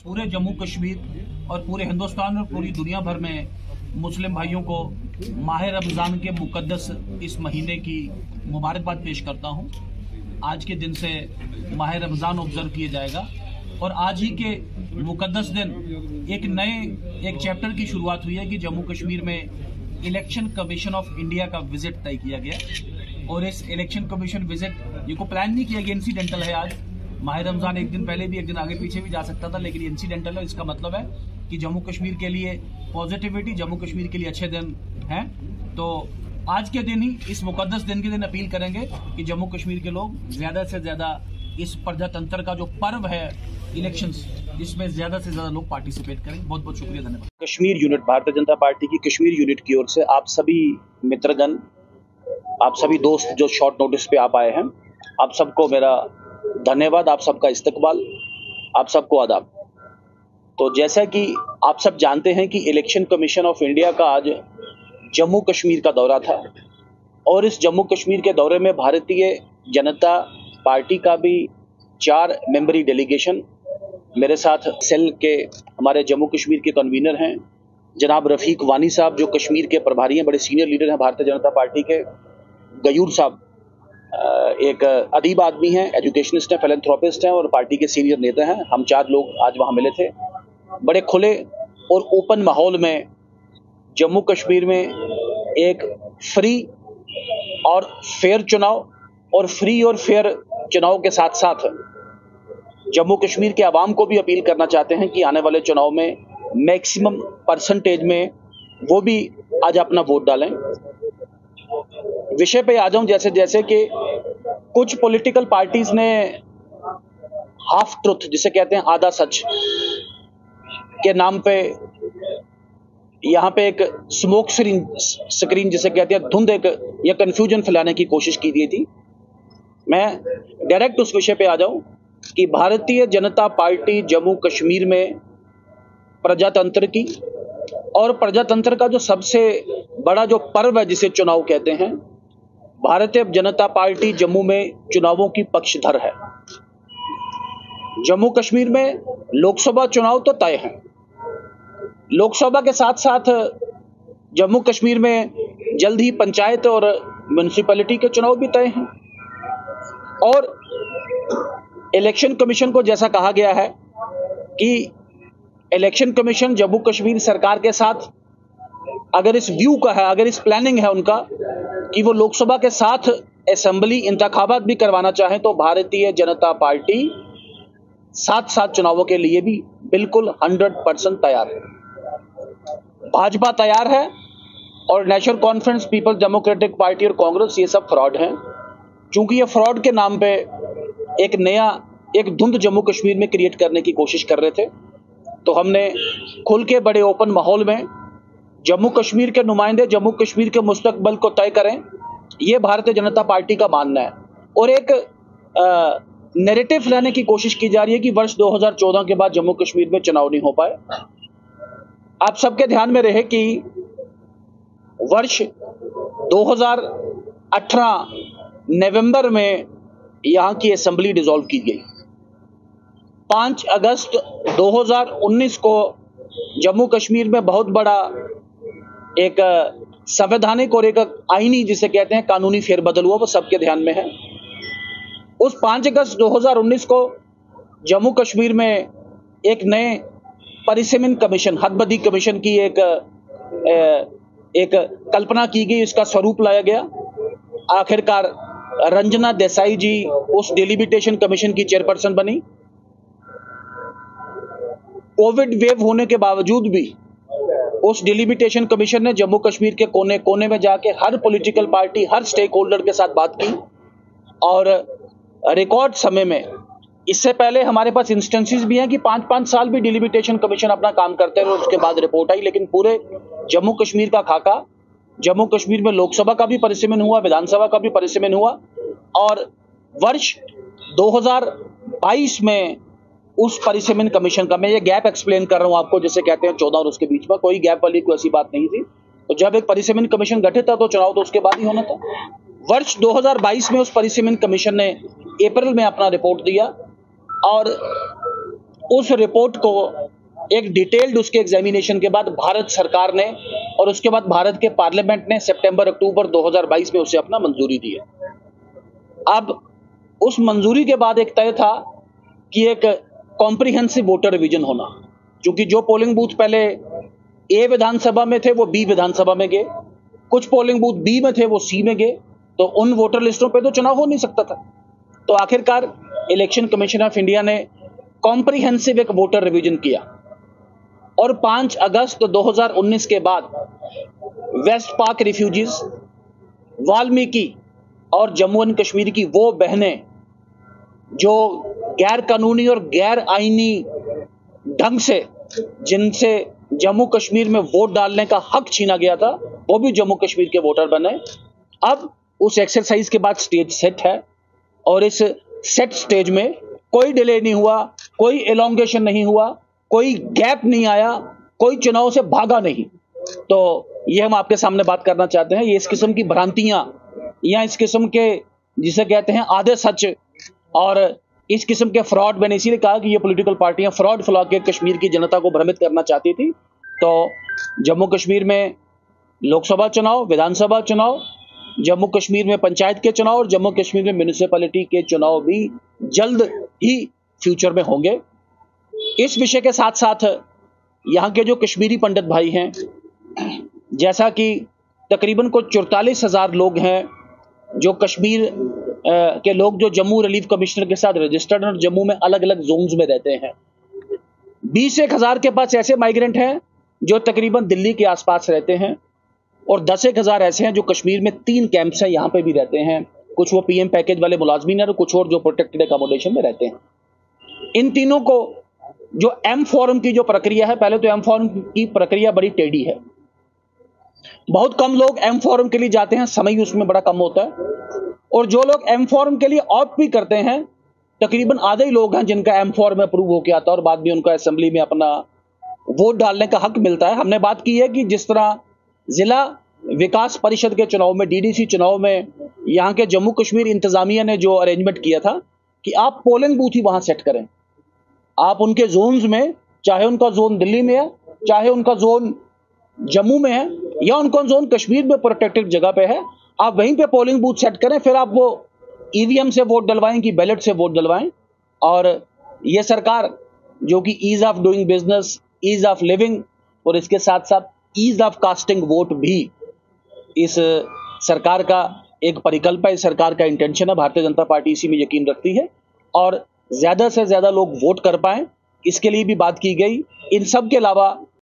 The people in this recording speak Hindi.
पूरे जम्मू कश्मीर और पूरे हिंदुस्तान और पूरी दुनिया भर में मुस्लिम भाइयों को माह रमज़ान के मुक़द्दस इस महीने की मुबारकबाद पेश करता हूं। आज के दिन से माह रमज़ान ऑब्जर्व किया जाएगा और आज ही के मुक़द्दस दिन एक चैप्टर की शुरुआत हुई है कि जम्मू कश्मीर में इलेक्शन कमीशन ऑफ इंडिया का विजिट तय किया गया। और इस इलेक्शन कमीशन विजिट ये को प्लान नहीं किया गया, इंसिडेंटल है। आज माह रमज़ान एक दिन पहले भी एक दिन आगे पीछे भी जा सकता था, लेकिन इंसिडेंटल है। इसका मतलब है कि जम्मू कश्मीर के लिए पॉजिटिविटी, जम्मू कश्मीर के लिए अच्छे दिन हैं। तो आज के दिन ही, इस मुकद्दस दिन के दिन अपील करेंगे कि जम्मू कश्मीर के लोग ज्यादा से ज्यादा इस प्रजातंत्र का जो पर्व है इलेक्शंस, इसमें ज्यादा से ज्यादा लोग पार्टिसिपेट करें। बहुत बहुत शुक्रिया, धन्यवाद। कश्मीर यूनिट, भारतीय जनता पार्टी की कश्मीर यूनिट की ओर से आप सभी मित्रगण, आप सभी दोस्त जो शॉर्ट नोटिस पे आप आए हैं, आप सबको मेरा धन्यवाद, आप सबका इस्तकबाल, आप सबको आदाब। तो जैसा कि आप सब जानते हैं कि इलेक्शन कमीशन ऑफ इंडिया का आज जम्मू कश्मीर का दौरा था और इस जम्मू कश्मीर के दौरे में भारतीय जनता पार्टी का भी 4 मेंबरी डेलीगेशन, मेरे साथ सेल के हमारे जम्मू कश्मीर के कन्वीनर हैं जनाब रफीक वानी साहब, जो कश्मीर के प्रभारी हैं, बड़े सीनियर लीडर हैं भारतीय जनता पार्टी के। गयूर साहब एक अदीब आदमी हैं, एजुकेशनिस्ट हैं, फिलैंथ्रोपिस्ट हैं और पार्टी के सीनियर नेता हैं। हम 4 लोग आज वहाँ मिले थे। बड़े खुले और ओपन माहौल में जम्मू कश्मीर में एक फ्री और फेयर चुनाव, और फ्री और फेयर चुनाव के साथ साथ जम्मू कश्मीर के आवाम को भी अपील करना चाहते हैं कि आने वाले चुनाव में मैक्सिमम परसेंटेज में वो भी आज अपना वोट डालें। विषय पे आ जाऊं, जैसे कि कुछ पॉलिटिकल पार्टीज ने हाफ ट्रुथ, जिसे कहते हैं आधा सच के नाम पे यहाँ पे एक स्मोक स्क्रीन जिसे कहते हैं धुंध, एक या कंफ्यूजन फैलाने की कोशिश की गई थी। मैं डायरेक्ट उस विषय पे आ जाऊं कि भारतीय जनता पार्टी जम्मू कश्मीर में प्रजातंत्र की और प्रजातंत्र का जो सबसे बड़ा जो पर्व है जिसे चुनाव कहते हैं, भारतीय जनता पार्टी जम्मू में चुनावों की पक्षधर है। जम्मू कश्मीर में लोकसभा चुनाव तो तय है, लोकसभा के साथ साथ जम्मू कश्मीर में जल्द ही पंचायत और म्युनिसिपैलिटी के चुनाव भी तय हैं। और इलेक्शन कमीशन को जैसा कहा गया है कि इलेक्शन कमीशन जम्मू कश्मीर सरकार के साथ अगर इस व्यू का है, अगर इस प्लानिंग है उनका कि वो लोकसभा के साथ असेंबली इंतखाबात भी करवाना चाहे, तो भारतीय जनता पार्टी साथ चुनावों के लिए भी बिल्कुल 100% तैयार है। भाजपा तैयार है और National Conference, Peoples Democratic Party और कांग्रेस, ये सब फ्रॉड हैं। चूंकि ये फ्रॉड के नाम पे एक धुंध जम्मू कश्मीर में क्रिएट करने की कोशिश कर रहे थे, तो हमने खुल के बड़े ओपन माहौल में जम्मू कश्मीर के नुमाइंदे जम्मू कश्मीर के मुस्तकबल को तय करें, ये भारतीय जनता पार्टी का मानना है। और एक नैरेटिव लाने की कोशिश की जा रही है कि वर्ष 2014 के बाद जम्मू कश्मीर में चुनाव नहीं हो पाए। आप सबके ध्यान में रहे कि वर्ष 2018 नवंबर में यहाँ की असेंबली डिसॉल्व की गई। 5 अगस्त 2019 को जम्मू कश्मीर में बहुत बड़ा एक संवैधानिक और एक आईनी, जिसे कहते हैं कानूनी फेरबदल हुआ, वो सबके ध्यान में है। उस 5 अगस्त 2019 को जम्मू कश्मीर में एक नए परिसीमन कमीशन, हदबदी कमीशन की एक कल्पना की गई, इसका स्वरूप लाया गया। आखिरकार रंजना देसाई जी उस डिलिमिटेशन कमीशन की चेयरपर्सन बनी। कोविड वेव होने के बावजूद भी उस डिलिमिटेशन कमीशन ने जम्मू कश्मीर के कोने कोने में जाके हर पॉलिटिकल पार्टी, हर स्टेक होल्डर के साथ बात की और रिकॉर्ड समय में, इससे पहले हमारे पास इंस्टेंसेस भी हैं कि 5-5 साल भी डिलिमिटेशन कमीशन अपना काम करते रहे, उसके बाद रिपोर्ट आई। लेकिन पूरे जम्मू कश्मीर का खाका, जम्मू कश्मीर में लोकसभा का भी परिसीमन हुआ, विधानसभा का भी परिसीमन हुआ और वर्ष 2022 में उस परिसीमन कमीशन का, मैं ये गैप एक्सप्लेन कर रहा हूं आपको, जिसे कहते हैं 14 और उसके बीच में कोई गैप वाली कोई ऐसी बात नहीं थी। तो जब एक परिसीमन कमीशन गठित था तो चुनाव तो उसके बाद ही होना था। वर्ष 2022 में उस परिसीमन कमीशन ने अप्रैल में अपना रिपोर्ट दिया और उस रिपोर्ट को एक डिटेल्ड उसके एग्जामिनेशन के बाद भारत सरकार ने और उसके बाद भारत के पार्लियामेंट ने सितंबर-अक्टूबर 2022 में उसे अपना मंजूरी दी है। अब उस मंजूरी के बाद एक तय था कि एक कॉम्प्रिहेंसिव वोटर रिवीजन होना, क्योंकि जो पोलिंग बूथ पहले ए विधानसभा में थे वो बी विधानसभा में गए, कुछ पोलिंग बूथ बी में थे वो सी में गए, तो उन वोटर लिस्टों पे तो चुनाव हो नहीं सकता था। तो आखिरकार इलेक्शन कमीशन ऑफ इंडिया ने कॉम्प्रिहेंसिव एक वोटर रिवीजन किया और 5 अगस्त 2019 के बाद वेस्ट पाक रिफ्यूजीज, वाल्मीकि और जम्मू एंड कश्मीर की वो बहनें जो गैर कानूनी और गैर आईनी ढंग से जिनसे जम्मू कश्मीर में वोट डालने का हक छीना गया था, वो भी जम्मू कश्मीर के वोटर बने। अब उस एक्सरसाइज के बाद स्टेज सेट है और इस सेट स्टेज में कोई डिले नहीं हुआ, कोई एलोंगेशन नहीं हुआ, कोई गैप नहीं आया, कोई चुनाव से भागा नहीं। तो ये हम आपके सामने बात करना चाहते हैं। ये इस किस्म की भ्रांतियां या इस किस्म के जिसे कहते हैं आधे सच और इस किस्म के फ्रॉड, मैंने इसीलिए कहा कि ये पॉलिटिकल पार्टियां फ्रॉड फैला के कश्मीर की जनता को भ्रमित करना चाहती थी। तो जम्मू कश्मीर में लोकसभा चुनाव, विधानसभा चुनाव, जम्मू कश्मीर में पंचायत के चुनाव और जम्मू कश्मीर में म्यूनिसिपैलिटी के चुनाव भी जल्द ही फ्यूचर में होंगे। इस विषय के साथ साथ यहाँ के जो कश्मीरी पंडित भाई हैं, जैसा कि तकरीबन को 44,000 लोग हैं जो कश्मीर के लोग जो जम्मू रिलीफ कमिश्नर के साथ रजिस्टर्ड और जम्मू में अलग अलग जोन्स में रहते हैं। 20,000 के पास ऐसे माइग्रेंट हैं जो तकरीबन दिल्ली के आसपास रहते हैं और 10,000 ऐसे हैं जो कश्मीर में 3 कैंप्स हैं, यहाँ पे भी रहते हैं। कुछ वो पीएम पैकेज वाले मुलाजमीन हैं और कुछ और जो प्रोटेक्टेड अकोमोडेशन में रहते हैं। इन तीनों को जो एम फॉर्म की जो प्रक्रिया है, पहले तो एम फॉर्म की प्रक्रिया बड़ी टेढ़ी है, बहुत कम लोग एम फॉर्म के लिए जाते हैं, समय उसमें बड़ा कम होता है, और जो लोग एम फॉर्म के लिए ऑप्ट भी करते हैं तकरीबन आधे ही लोग हैं जिनका एम फॉर्म अप्रूव होकर आता है और बाद में उनका असेंबली में अपना वोट डालने का हक मिलता है। हमने बात की है कि जिस तरह जिला विकास परिषद के चुनाव में, डीडीसी चुनाव में यहाँ के जम्मू कश्मीर इंतजामिया ने जो अरेंजमेंट किया था कि आप पोलिंग बूथ ही वहां सेट करें, आप उनके जोन्स में, चाहे उनका जोन दिल्ली में है, चाहे उनका जोन जम्मू में है या उनका जोन कश्मीर में प्रोटेक्टेड जगह पे है, आप वहीं पे पोलिंग बूथ सेट करें, फिर आप वो ईवीएम से वोट डलवाएं कि बैलेट से वोट डलवाएं। और ये सरकार जो कि ease of doing business, ease of living और इसके साथ साथ ईज ऑफ कास्टिंग वोट भी इस सरकार का एक परिकल्प है, इस सरकार का इंटेंशन है। भारतीय जनता पार्टी इसी में यकीन रखती है और ज्यादा से ज्यादा लोग वोट कर पाएं, इसके लिए भी बात की गई। इन सब के अलावा